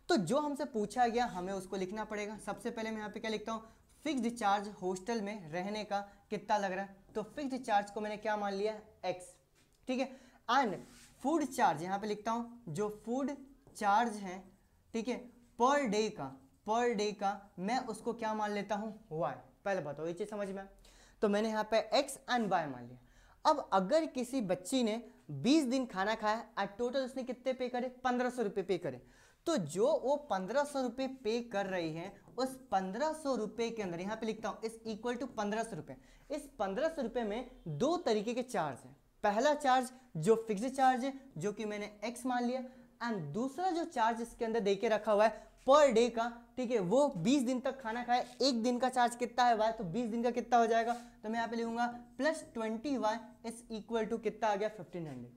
तो जो हमसे पूछा गया हमें उसको लिखना पड़ेगा। सबसे पहले मैं यहाँ पे क्या लिखता हूँ, फिक्स्ड चार्ज हॉस्टल में रहने का कितना लग रहा है, तो फिक्स्ड चार्ज को मैंने क्या मान लिया x, ठीक है। एंड फूड चार्ज यहाँ पे लिखता हूँ, जो फूड चार्ज है, ठीक है, पर डे का मैं उसको क्या मान लेता हूँ y। पहले बताओ ये चीज समझ में, तो मैंने यहाँ पे x एंड y मान लिया। अब अगर किसी बच्ची ने 20 दिन खाना खाया और टोटल उसने कितने पे करे 1500 रुपये पे करे, तो जो वो 1500 रुपये पे कर रही हैं, उस 1500 रुपये के अंदर यहाँ पे लिखता हूँ इस इक्वल टू 1500 रुपये। इस 1500 रुपये में दो तरीके के चार्ज हैं। पहला चार्ज जो फिक्स्ड चार्ज है, जो कि मैंने x मान लिया, एंड दूसरा जो चार्ज इसके अंदर देके रखा हुआ है पर डे का, ठीक है, वो 20 दिन तक खाना खाए, एक दिन का चार्ज कितना है y, तो 20 दिन का कितना हो जाएगा, तो मैं यहाँ पे लिखूंगा plus 20y is equal to कितना आ गया 1500।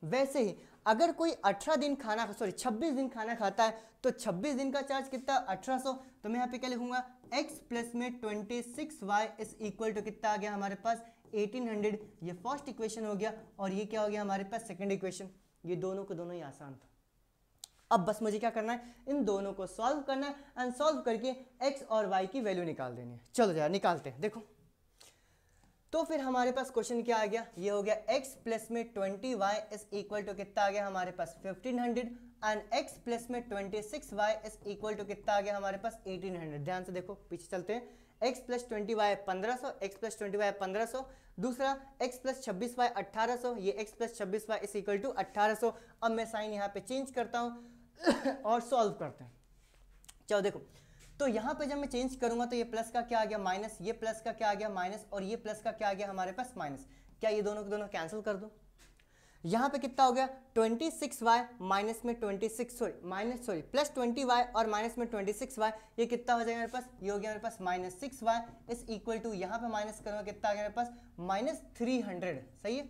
वैसे ही अगर कोई 26 दिन खाना खाता है तो 26 दिन का चार्ज कितना 1800, तो मैं यहाँ पे क्या लिखूंगा x प्लस में 26y इज इक्वल टू कितना आ गया हमारे पास 1800। ये फर्स्ट इक्वेशन हो गया और ये क्या हो गया हमारे पास सेकंड इक्वेशन। ये दोनों को दोनों ही आसान था। अब बस मुझे क्या करना है, इन दोनों को सॉल्व करना है एंड सॉल्व करके x और y की वैल्यू निकाल देनी है। चलो जरा निकालते हैं। देखो तो फिर हमारे पास क्वेश्चन क्या आ गया, ये हो गया x प्लस में 20y इज इक्वल टू कितना आ गया हमारे पास 1500 एंड x प्लस में 26y इज इक्वल टू कितना आ गया हमारे पास 1800। ध्यान से देखो, पीछे चलते हैं। x plus 20y 1500, x plus 20y 1500, दूसरा x प्लस 26y 1800, ये x plus 26y is equal to 1800। अब मैं साइन यहाँ पे चेंज करता हूँ और सॉल्व करते हैं। चलो देखो, तो यहाँ पे जब मैं चेंज करूंगा तो ये प्लस का क्या आ गया माइनस, ये प्लस का क्या आ गया माइनस, और ये प्लस का क्या आ गया हमारे पास माइनस। क्या ये दोनों को दोनों कैंसिल कर दूं? यहाँ पे कितना हो गया 26y माइनस में 26 प्लस 20y और माइनस में 26y, ये कितना हो जाएगा मेरे पास, ये हो गया मेरे पास minus 6y is equal to, यहाँ पे माइनस करूंगा कितना आ गया मेरे पास माइनस 300। सही है,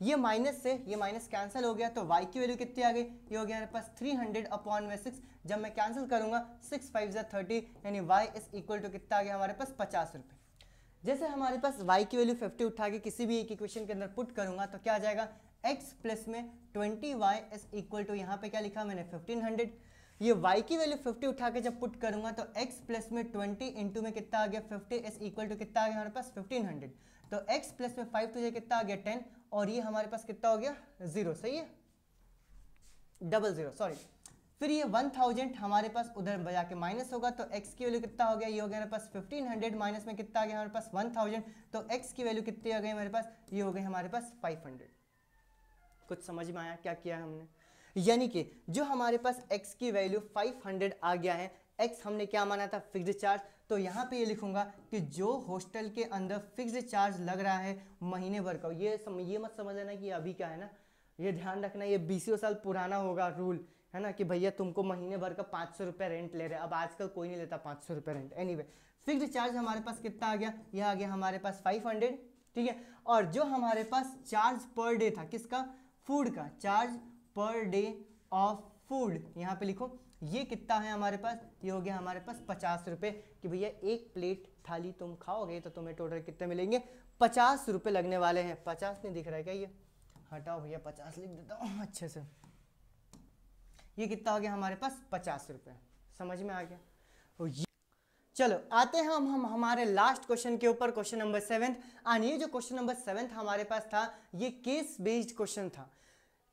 ये माइनस से ये माइनस कैंसिल हो गया तो y की वैल्यू कितनी आ गई, ये हो गया मेरे पास 300 अपॉन में 6। जब मैं कैंसिल करूंगा 6 5 30, यानी y इज इक्वल टू कितना आ गया हमारे पास 50 रुपये। जैसे हमारे पास y की वैल्यू 50 उठा के किसी भी एक इक्वेशन के अंदर पुट करूंगा तो क्या आ जाएगा, x प्लस में 20y इज इक्वल टू, यहाँ पे क्या लिखा मैंने 1500। ये y की वैल्यू 50 उठा के जब पुट करूंगा तो x प्लस में 20 इंटू में कितना आ गया 50 इज इक्वल टू कितना आ गया हमारे पास 1500। तो x प्लस में 5 तो ये कितना आ गया 10, और ये हमारे पास कितना हो गया 0। सही है, 00 सॉरी। फिर ये 1000 हमारे पास उधर बजा के माइनस होगा तो x की वैल्यू कितना हो गया, ये हो गया हमारे पास 1500 माइनस में कितना आ गया हमारे पास 1000, तो x की वैल्यू कितनी आ गई हमारे पास, ये हो गई हमारे पास 500। कुछ समझ में आया क्या किया है हमने? यानी कि जो हमारे पास x की वैल्यू 500 आ गया है, x हमने क्या माना था फिक्स्ड चार्ज, तो यहाँ पे ये लिखूंगा कि जो हॉस्टल के अंदर फिक्स्ड चार्ज लग रहा है महीने भर का, ये मत समझ लेना कि अभी क्या है ना, ये ध्यान रखना ये 20 साल पुराना होगा रूल, है ना, कि भैया तुमको महीने भर का 500 रुपये रेंट ले रहे हैं। अब आजकल कोई नहीं लेता 500 रुपये रेंट। एनीवे फिक्स्ड चार्ज हमारे पास कितना आ गया, यह आ गया हमारे पास 500, ठीक है। और जो हमारे पास चार्ज पर डे था किसका, फूड का, charge per day of food, यहाँ पे लिखो ये कितना है हमारे पास, ये हो गया हमारे पास 50 रुपये, कि भैया एक प्लेट थाली तुम खाओगे तो तुम्हें टोटल कितने मिलेंगे 50 रुपये लगने वाले हैं। 50 नहीं दिख रहा है क्या, ये हटाओ भैया 50 लिख देता हूँ अच्छे से। ये कितना हो गया हमारे पास 50 रुपये, समझ में आ गया। चलो आते हैं हम हमारे लास्ट क्वेश्चन के ऊपर, क्वेश्चन नंबर 7। एंड ये जो क्वेश्चन नंबर 7 हमारे पास था ये केस बेस्ड क्वेश्चन था।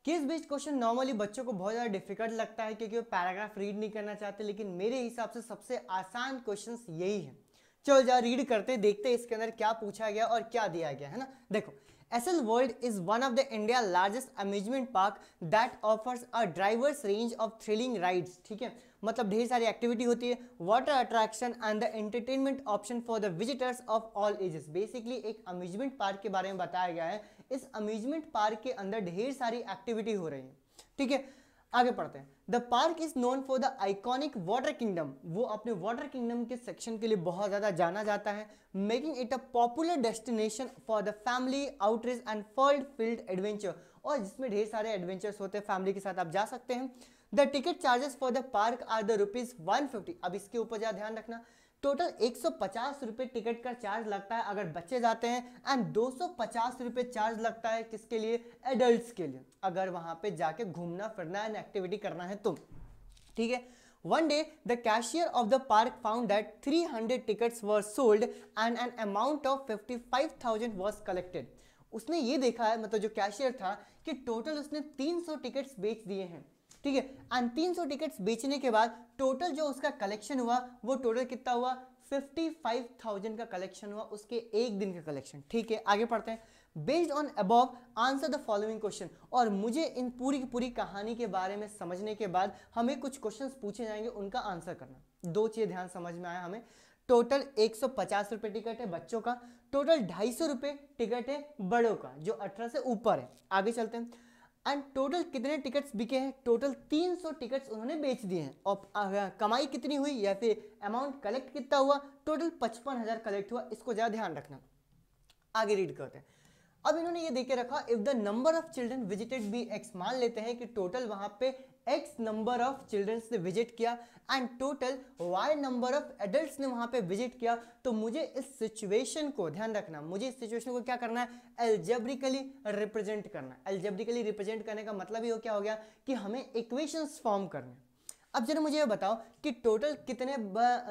केस बेस्ड क्वेश्चन नॉर्मली बच्चों को बहुत ज़्यादा डिफिकल्ट लगता है क्योंकि वो पैराग्राफ रीड नहीं करना चाहते, लेकिन मेरे हिसाब से सबसे आसान क्वेश्चन यही है। चलो जा रीड करते देखते इसके अंदर क्या पूछा गया और क्या दिया गया है ना। देखो, SL world is one of the India largest amusement park that offers a diverse range of thrilling rides, ठीक है, मतलब ढेर सारी एक्टिविटी होती है, water attraction and the entertainment option for the visitors of all ages. Basically एक amusement park के बारे में बताया गया है। इस अम्यूजमेंट पार्क के अंदर ढेर सारी एक्टिविटी हो रही है, ठीक है। आगे पढ़ते हैं। The park is known for the iconic water kingdom, वो अपने वाटर किंगडम के सेक्शन के लिए बहुत ज़्यादा जाना जाता है, making it a popular destination for the family outreach and fun field adventure, और जिसमें ढेर सारे एडवेंचर्स होते हैं, फैमिली के साथ आप जा सकते हैं। The ticket charges for the park are the ₹150। अब इसके ऊपर ज़्यादा ध्यान रखना, टोटल 150 रुपये टिकट का चार्ज लगता है अगर बच्चे जाते हैं, एंड 250 रुपये चार्ज लगता है किसके लिए, एडल्ट्स के लिए, अगर वहां पे जाके घूमना फिरना एंड एक्टिविटी करना है तो, ठीक है। One day, the cashier of the park found that 300 tickets were sold and an amount of 55,000 was collected. उसने ये देखा है, मतलब जो कैशियर था, कि टोटल उसने 300 टिकट्स बेच दिए हैं, ठीक है, एंड 300 टिकट्स बेचने के बाद टोटल जो उसका कलेक्शन हुआ वो टोटल कितना हुआ 55,000 का कलेक्शन हुआ, उसके एक दिन का कलेक्शन, ठीक है। आगे पढ़ते हैं। Based on above answer the following question. और मुझे इन पूरी की पूरी कहानी के बारे में समझने के बाद हमें कुछ क्वेश्चंस पूछे जाएंगे, उनका आंसर करना। दो चीज़ ध्यान समझ में आया हमें। टोटल 150 रुपये टिकट है बच्चों का, टोटल 250 रुपये टिकट है बड़ों का जो 18 से ऊपर है। आगे चलते हैं। एंड टोटल कितने टिकट्स बिके हैं? टोटल 300 टिकट्स उन्होंने बेच दिए हैं। और कमाई कितनी हुई या फिर अमाउंट कलेक्ट कितना हुआ? टोटल 55,000 कलेक्ट हुआ। इसको ज़्यादा ध्यान रखना। आगे रीड करते हैं। अब इन्होंने ये देके रखा, if the number of children visited be x. मान लेते हैं कि टोटल वहां पे एक्स नंबर ऑफ चिल्ड्रन ने विजिट किया and total y number of adults ने वहां पे विजिट किया। तो मुझे इस सिचुएशन को ध्यान रखना, मुझे इस सिचुएशन को क्या करना है? एल्जेब्रिकली रिप्रेजेंट करना। एल्जेब्रिकली रिप्रेजेंट करने का मतलब ये क्या हो गया कि हमें इक्वेशंस फॉर्म करने। अब जरा मुझे ये बताओ कि टोटल कितने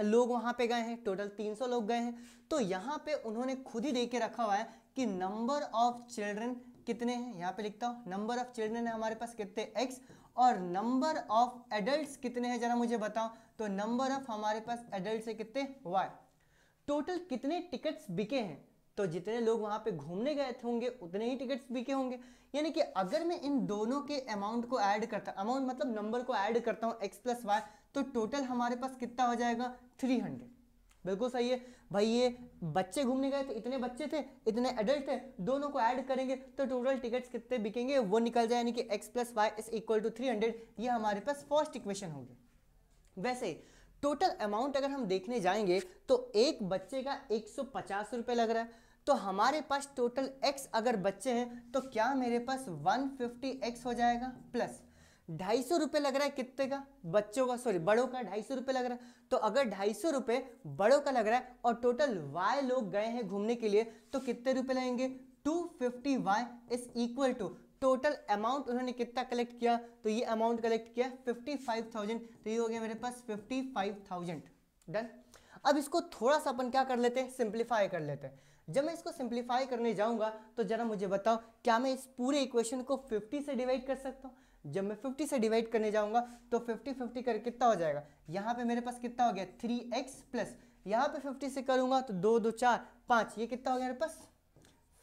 लोग वहां पे गए हैं? टोटल 300 लोग गए हैं। तो यहाँ पे उन्होंने खुद ही दे के रखा हुआ है कि नंबर ऑफ चिल्ड्रन कितने हैं। यहाँ पे लिखता हूँ नंबर ऑफ चिल्ड्रन है हमारे पास कितने? एक्स। और नंबर ऑफ एडल्ट्स कितने हैं जरा मुझे बताओ। तो नंबर ऑफ हमारे पास एडल्ट्स है कितने? वाई। टोटल कितने टिकट्स बिके हैं? तो जितने लोग वहां पे घूमने गए थे होंगे उतने ही टिकट्स बिके होंगे। यानी कि अगर मैं इन दोनों के अमाउंट को ऐड करता, अमाउंट मतलब नंबर को ऐड करता हूं एक्स प्लस वाई, तो टोटल हमारे पास कितना हो जाएगा? 300। बिल्कुल सही है भाई। ये बच्चे घूमने गए थे, इतने बच्चे थे, इतने एडल्ट थे, दोनों को ऐड करेंगे तो टोटल टिकट्स कितने बिकेंगे वो निकल जाए, यानी कि x plus y is equal to 300। ये हमारे पास फर्स्ट इक्वेशन होगी। वैसे टोटल अमाउंट अगर हम देखने जाएंगे तो एक बच्चे का 150 रुपये लग रहा है। तो हमारे पास टोटल x अगर बच्चे हैं तो क्या मेरे पास 150x हो जाएगा प्लस 250 रुपये लग रहा है कितने का? बच्चों का, सॉरी बड़ों का 250 रुपये लग रहा है। तो अगर 250 रुपये बड़ों का लग रहा है और टोटल y लोग गए हैं घूमने के लिए तो कितने रुपए लगेंगे? 250y is equal to total amount उन्होंने कितना कलेक्ट किया? तो ये अमाउंट कलेक्ट किया 55,000। तो ये हो गया मेरे पास 55,000। डन। अब इसको थोड़ा सा अपन क्या कर लेते हैं? सिंप्लीफाई कर लेते हैं। जब मैं इसको सिंप्लीफाई करने जाऊंगा तो जरा मुझे बताओ क्या मैं इस पूरे इक्वेशन को 50 से डिवाइड कर सकता हूं? जब मैं 50 से डिवाइड करने जाऊंगा तो 50-50 कर कितना हो जाएगा? यहाँ पे मेरे पास कितना हो गया? 3x प्लस यहाँ पे 50 से करूंगा तो 2 2 4 5, ये कितना हो गया मेरे पास?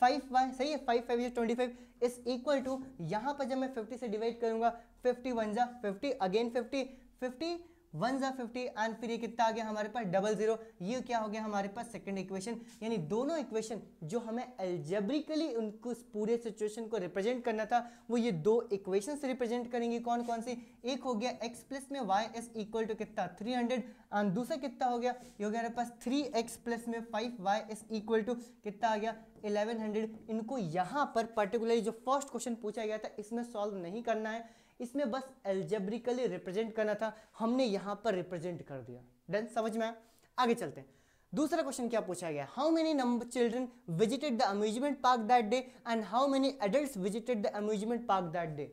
5y। सही है, 5 5 25 इज इक्वल टू, यहाँ पर जब मैं 50 से डिवाइड करूंगा 50 1 जा 50, अगेन 50 50 1 जा 50 एंड फिर ये कितना आ गया हमारे पास? 00। ये क्या हो गया हमारे पास? Second equation. यानी दोनों इक्वेशन जो हमें एल्जेब्रिकली उनको पूरे सिचुएशन को रिप्रेजेंट करना था वो ये दो इक्वेशन से रिप्रेजेंट करेंगे। कौन कौन सी? एक हो गया x प्लस में y इज इक्वल टू कितना? 300 एंड दूसरा कितना हो गया? ये हो गया हमारे पास 3x प्लस में 5y इज इक्वल टू कितना आ गया? 1100। इनको यहाँ पर पर्टिकुलरली जो फर्स्ट क्वेश्चन पूछा गया था इसमें सॉल्व नहीं करना है, इसमें बस एल्जेब्रिकली रिप्रेजेंट करना था, हमने यहां पर रिप्रेजेंट कर दिया। डन, समझ में आया? आगे चलते हैं। दूसरा क्वेश्चन क्या पूछा गया? How many number children visited the amusement park that day and how many adults visited the amusement park that day.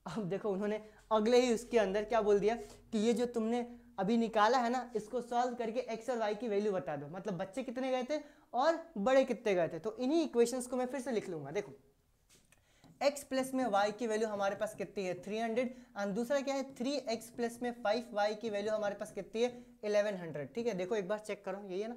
अब देखो उन्होंने अगले ही उसके अंदर क्या बोल दिया कि ये जो तुमने अभी निकाला है ना इसको सॉल्व करके एक्स और वाई की वैल्यू बता दो। मतलब बच्चे कितने गए थे और बड़े कितने गए थे। तो इन्हीं इक्वेशंस को मैं फिर से लिख लूंगा। देखो x प्लस में y की वैल्यू हमारे पास कितनी है? 300 एंड दूसरा क्या है? 3x प्लस में 5y की वैल्यू हमारे पास कितनी है? 1100। ठीक है, देखो एक बार चेक करो, यही है ना,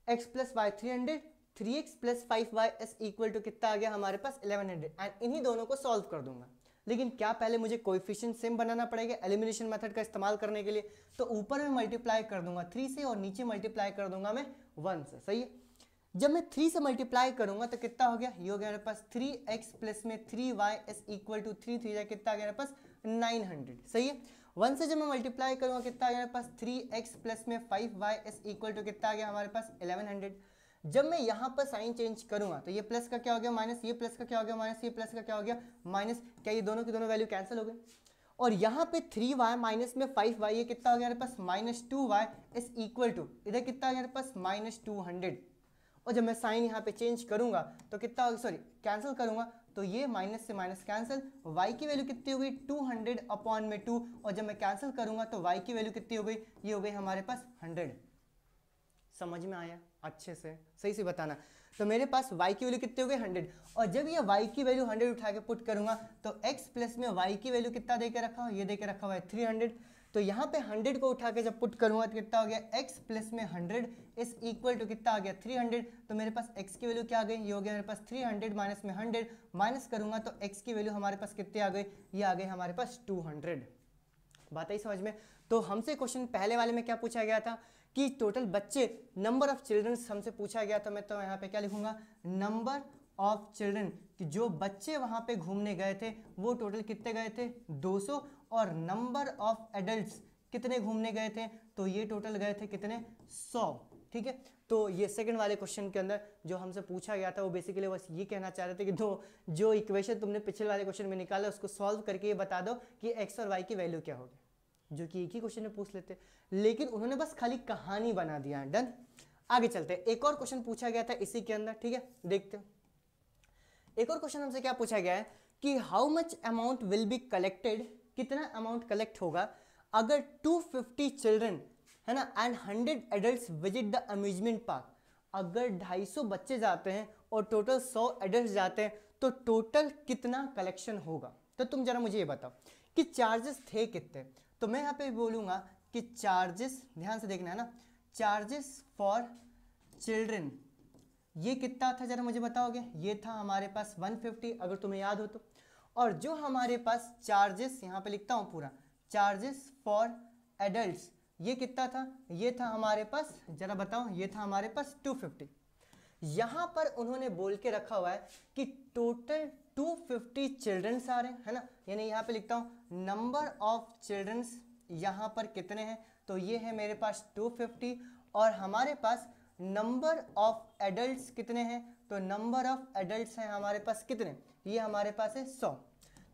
x plus y 300, 3x plus 5y is equal to कितना आ गया हमारे पास? 1100। एंड इन्हीं दोनों को सॉल्व कर दूंगा। लेकिन क्या पहले मुझे कोएफिशिएंट सेम बनाना पड़ेगा एलिमिनेशन मेथड का इस्तेमाल करने के लिए? तो ऊपर में मल्टीप्लाई कर दूंगा 3 से और नीचे मल्टीप्लाई कर दूंगा मैं 1 से। सही है, जब मैं 3 से मल्टीप्लाई करूंगा तो कितना हो गया? ये हो गया मेरे पास 3x प्लस में 3y इज इक्वल टू 3 3 कितना आ गया मेरे पास? 900। सही है, 1 से जब मैं मल्टीप्लाई करूंगा कितना आ गया मेरे पास? 3x प्लस में 5y इज इक्वल टू कितना आ गया हमारे पास? 1100। जब मैं यहाँ पर साइन चेंज करूंगा तो ये प्लस का क्या हो गया माइनस, ये प्लस का क्या हो गया माइनस, ये प्लस का क्या हो गया माइनस। क्या ये दोनों की दोनों वैल्यू कैंसिल हो गई? और यहाँ पे 3y माइनस में 5y ये कितना हो गया मेरे पास? -2y इज इक्वल टू इधर कितना आ गया मेरे पास? -200। और जब मैं साइन यहाँ पे चेंज करूंगा तो कितना होगा, सॉरी कैंसिल करूंगा तो ये माइनस से माइनस कैंसिल, y की वैल्यू कितनी हो गई? 200 अपॉन में 2। और जब मैं कैंसिल करूंगा तो y की वैल्यू कितनी हो गई? ये हो गई हमारे पास 100। समझ में आया? अच्छे से सही से बताना। तो मेरे पास y की वैल्यू कितनी हो गई? 100। और जब ये y की वैल्यू 100 उठा के पुट करूंगा तो x प्लस में y की वैल्यू कितना दे के रखा हुआ? ये दे के रखा हुआ है 300। तो यहाँ पे 100 को उठा के जब पुट करूँगा तो कितना हो गया, x प्लस में 100 इज इक्वल टू कितना आ गया 300। तो मेरे पास x की वैल्यू क्या आ गई, ये हो गया मेरे पास 300 माइनस में 100, माइनस करूँगा तो x की वैल्यू हमारे पास कितनी आ गई, ये आ गई हमारे पास 200। बात आई समझ में। तो हमसे क्वेश्चन पहले वाले में क्या पूछा गया था कि टोटल बच्चे, नंबर ऑफ चिल्ड्रन हमसे पूछा गया था। मैं तो यहाँ पे क्या लिखूंगा, नंबर ऑफ चिल्ड्रन, कि जो बच्चे वहाँ पे घूमने गए थे वो टोटल कितने गए थे 200, और नंबर ऑफ एडल्ट्स कितने घूमने गए थे, तो ये टोटल गए थे कितने 100। ठीक है, तो ये सेकंड वाले क्वेश्चन के अंदर जो हमसे पूछा गया था वो बेसिकली बस ये कहना चाह रहे थे कि जो इक्वेशन तुमने पिछले वाले क्वेश्चन में निकाला उसको सॉल्व करके ये बता दो कि एक्स और वाई की वैल्यू क्या होगी, जो कि एक ही क्वेश्चन में पूछ लेते, लेकिन उन्होंने बस खाली कहानी बना दिया है। डन, आगे चलते हैं। एक और क्वेश्चन पूछा गया था इसी के अंदर, ठीक है, देखते हैं। एक और क्वेश्चन हमसे क्या पूछा गया है कि how much amount will be collected, कितना अमाउंट कलेक्ट होगा अगर 250 चिल्ड्रन है ना and 100 adults visit the amusement park. अगर 250 बच्चे जाते हैं और टोटल 100 एडल्ट्स जाते हैं तो टोटल कितना कलेक्शन होगा। तो तुम जरा मुझे ये बताओ कि चार्जेस थे कितने। तो मैं यहाँ पे बोलूँगा कि चार्जेस, ध्यान से देखना है ना, चार्जेस फॉर चिल्ड्रन ये कितना था जरा मुझे बताओगे। ये था हमारे पास 150 अगर तुम्हें याद हो तो। और जो हमारे पास चार्जेस, यहाँ पे लिखता हूँ पूरा, चार्जेस फॉर एडल्ट्स ये कितना था, ये था हमारे पास, जरा बताओ, ये था हमारे पास 250। यहाँ पर उन्होंने बोल के रखा हुआ है कि टोटल 250 चिल्ड्रंस आ रहे हैं, है ना, यानी यहाँ पे लिखता हूँ नंबर ऑफ चिल्ड्रंस यहाँ पर कितने हैं, तो ये है मेरे पास 250, और हमारे पास नंबर ऑफ एडल्ट्स कितने हैं, तो नंबर ऑफ एडल्ट्स हैं हमारे पास कितने, ये हमारे पास है 100।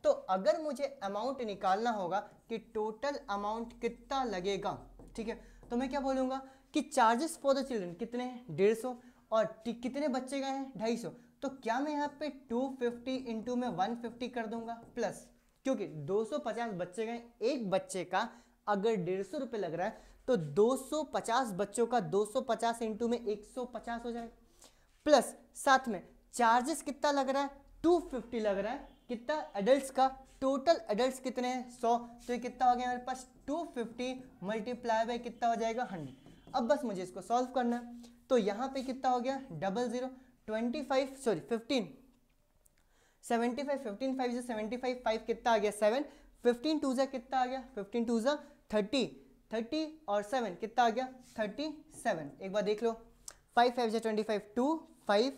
तो अगर मुझे अमाउंट निकालना होगा कि टोटल अमाउंट कितना लगेगा, ठीक है, तो मैं क्या बोलूँगा कि चार्जेस फॉर द चिल्ड्रन कितने हैं 150, और कितने बच्चे गए हैं 250। तो क्या मैं यहाँ पे 250 इंटू में 150 कर दूंगा प्लस, क्योंकि 250 बच्चे गए, एक बच्चे का अगर 150 रुपये लग रहा है तो 250 बच्चों का 250 इंटू में 150 हो जाएगा, प्लस साथ में चार्जेस कितना लग रहा है 250 लग रहा है, कितना एडल्ट्स का, टोटल एडल्ट्स कितने हैं 100, तो ये कितना हो गया मेरे पास 250 मल्टीप्लाई बाय कितना हो जाएगा 100। अब बस मुझे इसको सॉल्व करना है। तो यहाँ पे कितना हो गया 00 25 सॉरी 15 75 15 5 से 75 5 कितना आ गया 7 15 2 जा कितना आ गया 15 2 जा 30 30 और 7 कितना आ गया 37। एक बार देख लो 5 5 जा 25 2 5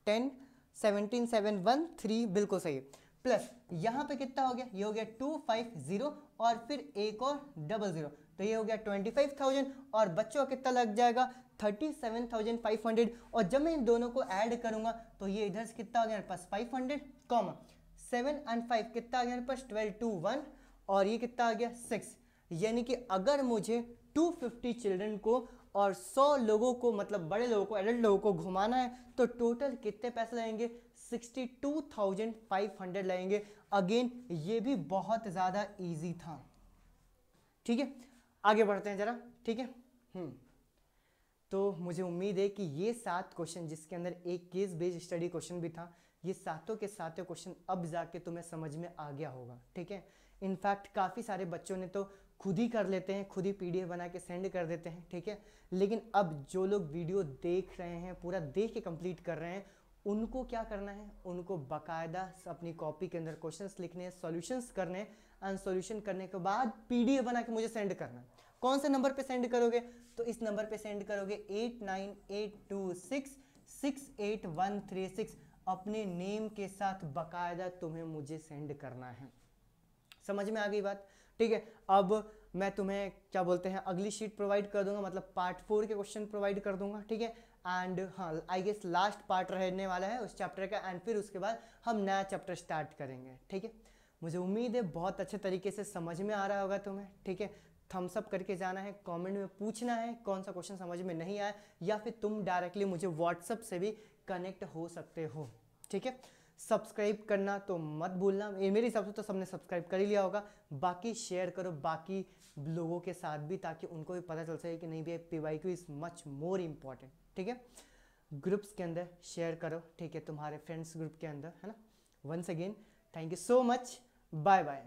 10 17 7 1 3 बिल्कुल सही है। प्लस यहाँ पे कितना हो गया, ये हो गया 250 और फिर एक और 00, तो ये हो गया 25,000 और बच्चों का कितना लग जाएगा 37,500। और जब मैं इन दोनों को ऐड करूंगा तो ये इधर से कितना आ गया मेरे पास 500 कॉमा 7 and 5 कितना आ गया मेरे पास 12 2 1 और ये कितना आ गया 6। यानी कि अगर मुझे 250 चिल्ड्रन को और 100 लोगों को, मतलब बड़े लोगों को, एडल्ट लोगों को घुमाना है तो टोटल कितने पैसे लगेंगे 62,500 लगेंगे। अगेन ये भी बहुत ज़्यादा इजी था। ठीक है, आगे बढ़ते हैं जरा। ठीक है, तो मुझे उम्मीद है कि ये 7 क्वेश्चन जिसके अंदर एक केस बेस्ड स्टडी क्वेश्चन भी था, ये सातों के सातों क्वेश्चन अब जाके तुम्हें समझ में आ गया होगा। ठीक है, इनफैक्ट काफ़ी सारे बच्चों ने तो खुद ही कर लेते हैं, खुद ही PDF बना के सेंड कर देते हैं। ठीक है, लेकिन अब जो लोग वीडियो देख रहे हैं, पूरा देख के कंप्लीट कर रहे हैं, उनको क्या करना है, उनको बाकायदा अपनी कॉपी के अंदर क्वेश्चंस लिखने हैं, सॉल्यूशंस करने हैं, एंड सॉल्यूशन करने के बाद PDF बना के मुझे सेंड करना है। कौन से नंबर पे सेंड करोगे, तो इस नंबर पे सेंड करोगे 8982668136। अपने नेम के साथ बाकायदा तुम्हें मुझे सेंड करना है। समझ में आ गई बात। ठीक है, अब मैं तुम्हें क्या बोलते हैं अगली शीट प्रोवाइड कर दूंगा, मतलब पार्ट 4 के क्वेश्चन प्रोवाइड कर दूंगा। ठीक है, एंड हाँ आई गेस लास्ट पार्ट रहने वाला है उस चैप्टर का, एंड फिर उसके बाद हम नया चैप्टर स्टार्ट करेंगे। ठीक है, मुझे उम्मीद है बहुत अच्छे तरीके से समझ में आ रहा होगा तुम्हें। ठीक है, थम्स अप करके जाना है, कमेंट में पूछना है कौन सा क्वेश्चन समझ में नहीं आया, या फिर तुम डायरेक्टली मुझे व्हाट्सएप से भी कनेक्ट हो सकते हो। ठीक है, सब्सक्राइब करना तो मत भूलना। मेरे हिसाब से तो सबने सब्सक्राइब कर ही लिया होगा, बाकी शेयर करो बाकी लोगों के साथ भी, ताकि उनको भी पता चल सके कि नहीं भैया PYQ is much more important. ठीक है, ग्रुप्स के अंदर शेयर करो। ठीक है, तुम्हारे फ्रेंड्स ग्रुप के अंदर, है ना। Once again thank you so much, bye bye.